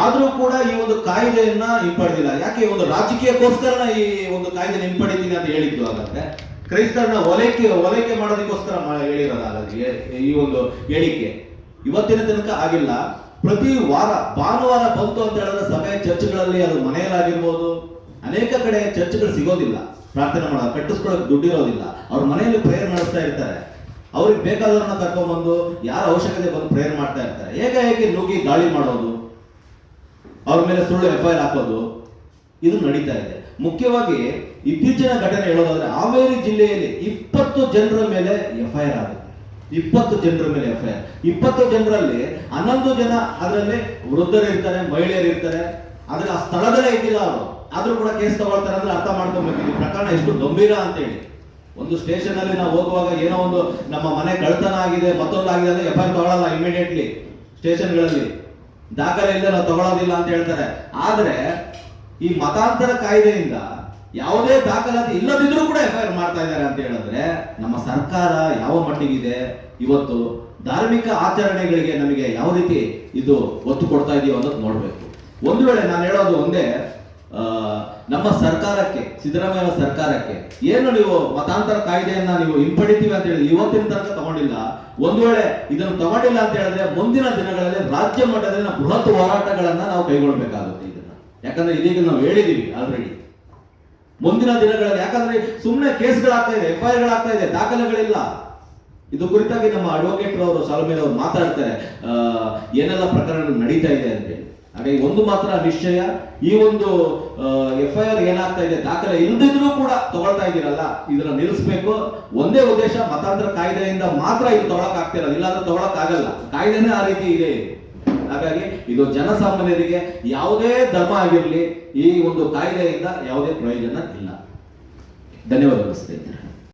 ಆದ್ರೂ ಕೂಡ ಈ ಒಂದು ಕಾಯ್ದೆಯನ್ನ ಹಿಂಪಡೆದಿಲ್ಲ. ಯಾಕೆ? ಒಂದು ರಾಜಕೀಯಕ್ಕೋಸ್ಕರ ಈ ಒಂದು ಕಾಯ್ದೆ ಹಿಂಪಡಿತೀನಿ ಅಂತ ಹೇಳಿದ್ದು. ಹಾಗಾದ್ರೆ ಕ್ರೈಸ್ತರನ್ನ ಓಲೈಕೆ ಮಾಡೋದಕ್ಕೋಸ್ಕರ ಹೇಳಿರೋದಾಗಲಿ ಈ ಒಂದು ಹೇಳಿಕೆ ಇವತ್ತಿನ ತನಕ ಆಗಿಲ್ಲ. ಪ್ರತಿ ವಾರ ಭಾನುವಾರ ಬಂತು ಅಂತ ಹೇಳಿದ್ರೆ ಸಭೆ ಚರ್ಚ್ಗಳಲ್ಲಿ, ಅದು ಮನೆಯಲ್ಲಾಗಿರ್ಬೋದು, ಅನೇಕ ಕಡೆ ಚರ್ಚ್ಗಳು ಸಿಗೋದಿಲ್ಲ, ಪ್ರಾರ್ಥನೆ ಮಾಡೋ ಕಟ್ಟಿಸ್ಕೊಳ್ಳೋಕೆ ದುಡ್ಡಿರೋದಿಲ್ಲ, ಅವ್ರ ಮನೆಯಲ್ಲಿ ಪ್ರೇಯರ್ ನಡೆಸ್ತಾ ಇರ್ತಾರೆ. ಅವ್ರಿಗೆ ಬೇಕಾದವ್ರನ್ನ ಕರ್ಕೊಂಡ್ಬಂದು ಯಾರ ಅವಶ್ಯಕತೆ ಬಂದು ಪ್ರೇಯರ್ ಮಾಡ್ತಾ ಇರ್ತಾರೆ. ಹೇಗೆ ನುಗ್ಗಿ ದಾಳಿ ಮಾಡೋದು, ಅವ್ರ ಮೇಲೆ ಸುಳ್ಳು FIR ಹಾಕೋದು, ಇದು ನಡೀತಾ ಇದೆ. ಮುಖ್ಯವಾಗಿ ಇತ್ತೀಚಿನ ಘಟನೆ ಹೇಳೋದಾದ್ರೆ ಹಾವೇರಿ ಜಿಲ್ಲೆಯಲ್ಲಿ 20 ಜನರ ಮೇಲೆ FIR ಆಗುತ್ತೆ. 20 ಜನರ ಮೇಲೆ FIR. 20 ಜನರಲ್ಲಿ 11 ಜನ ಅದರಲ್ಲಿ ವೃದ್ಧರು ಇರ್ತಾರೆ, ಮಹಿಳೆಯರು ಇರ್ತಾರೆ. ಆದ್ರೆ ಆ ಸ್ಥಳದಲ್ಲೇ ಇದ್ದಿಲ್ಲ ಅವರು, ಆದ್ರೂ ಕೂಡ ಕೇಸ್ ತಗೊಳ್ತಾರೆ ಅಂದ್ರೆ ಅರ್ಥ ಮಾಡ್ಕೊಬೇಕು ಈ ಪ್ರಕರಣ ಎಷ್ಟು ಗಂಭೀರ ಅಂತೇಳಿ. ಒಂದು ಸ್ಟೇಷನ್ ಅಲ್ಲಿ ನಾವು ಹೋಗುವಾಗ ಏನೋ ಒಂದು ನಮ್ಮ ಮನೆ ಕಳ್ತನ ಆಗಿದೆ, ಮತ್ತೊಂದು ಆಗಿದೆ ಅಂದ್ರೆ FIR ತಗೊಳ್ಳಲ್ಲ ಇಮಿಡಿಯೇಟ್ಲಿ. ಸ್ಟೇಷನ್ಗಳಲ್ಲಿ ದಾಖಲೆ ಇಲ್ಲ, ನಾವು ತಗೊಳ್ಳೋದಿಲ್ಲ ಅಂತ ಹೇಳ್ತಾರೆ. ಆದ್ರೆ ಈ ಮತಾಂತರ ಕಾಯ್ದೆಯಿಂದ ಯಾವುದೇ ದಾಖಲಾತಿ ಇಲ್ಲದಿದ್ರೂ ಕೂಡ FIR ಮಾಡ್ತಾ ಇದ್ದಾರೆ ಅಂತ ಹೇಳಿದ್ರೆ ನಮ್ಮ ಸರ್ಕಾರ ಯಾವ ಮಟ್ಟಿಗಿದೆ, ಇವತ್ತು ಧಾರ್ಮಿಕ ಆಚರಣೆಗಳಿಗೆ ನಮಗೆ ಯಾವ ರೀತಿ ಇದು ಒತ್ತು ಕೊಡ್ತಾ ಇದೀವಿ ಅನ್ನೋದು ನೋಡ್ಬೇಕು. ಒಂದು ವೇಳೆ ನಾನು ಹೇಳೋದು ಒಂದೇ, ನಮ್ಮ ಸರ್ಕಾರಕ್ಕೆ, ಸಿದ್ದರಾಮಯ್ಯ ಸರ್ಕಾರಕ್ಕೆ, ಏನು ನೀವು ಮತಾಂತರ ಕಾಯ್ದೆಯನ್ನ ನೀವು ಹಿಂಪಡಿತೀವಿ ಅಂತ ಹೇಳಿ ಇವತ್ತಿನ ತನಕ ತಗೊಂಡಿಲ್ಲ. ಒಂದು ವೇಳೆ ಇದನ್ನು ತಗೊಂಡಿಲ್ಲ ಅಂತ ಹೇಳಿದ್ರೆ ಮುಂದಿನ ದಿನಗಳಲ್ಲಿ ರಾಜ್ಯ ಮಟ್ಟದಲ್ಲಿ ಬೃಹತ್ ಹೋರಾಟಗಳನ್ನ ನಾವು ಕೈಗೊಳ್ಳಬೇಕಾಗುತ್ತೆ ಇದನ್ನ. ಯಾಕಂದ್ರೆ ಇದೀಗ ನಾವು ಹೇಳಿದೀವಿ ಆಲ್ರೆಡಿ. ಮುಂದಿನ ದಿನಗಳಲ್ಲಿ ಯಾಕಂದ್ರೆ ಸುಮ್ಮನೆ ಕೇಸ್ಗಳಾಗ್ತಾ ಇದೆ, FIR ಗಳಾಗ್ತಾ ಇದೆ, ದಾಖಲೆಗಳಿಲ್ಲ. ಇದು ಕುರಿತಾಗಿ ನಮ್ಮ ಅಡ್ವೊಕೇಟ್ ಅವರು ಸಾಲುಮೇಲೆ ಅವರು ಮಾತಾಡ್ತಾರೆ ಏನೆಲ್ಲ ಪ್ರಕರಣಗಳು ನಡೀತಾ ಇದೆ ಅಂತೇಳಿ. ಹಾಗಾಗಿ ಒಂದು ಮಾತ್ರ ನಿಶ್ಚಯ, ಈ ಒಂದು FIR ಏನಾಗ್ತಾ ಇದೆ, ದಾಖಲೆ ಇಲ್ಲದಿದ್ರೂ ಕೂಡ ತಗೊಳ್ತಾ ಇದ್ದೀರಲ್ಲ, ಇದನ್ನ ನಿಲ್ಲಿಸಬೇಕು. ಒಂದೇ ಉದ್ದೇಶ, ಮತಾಂತರ ಕಾಯ್ದೆಯಿಂದ ಮಾತ್ರ ಇದು ತಗೊಳಕ್ ಆಗ್ತಿರಲ್ಲ, ಇಲ್ಲಾಂದ್ರೆ ತಗೊಳಕ್ ಆಗಲ್ಲ. ಕಾಯ್ದೆನೇ ಆ ರೀತಿ ಇದೆ. ಹಾಗಾಗಿ ಇದು ಜನಸಾಮಾನ್ಯರಿಗೆ ಯಾವುದೇ ಧರ್ಮ ಆಗಿರಲಿ ಈ ಒಂದು ಕಾಯ್ದೆಯಿಂದ ಯಾವುದೇ ಪ್ರಯೋಜನ ಇಲ್ಲ. ಧನ್ಯವಾದಗಳು ಸ್ನೇಹಿತರೆ.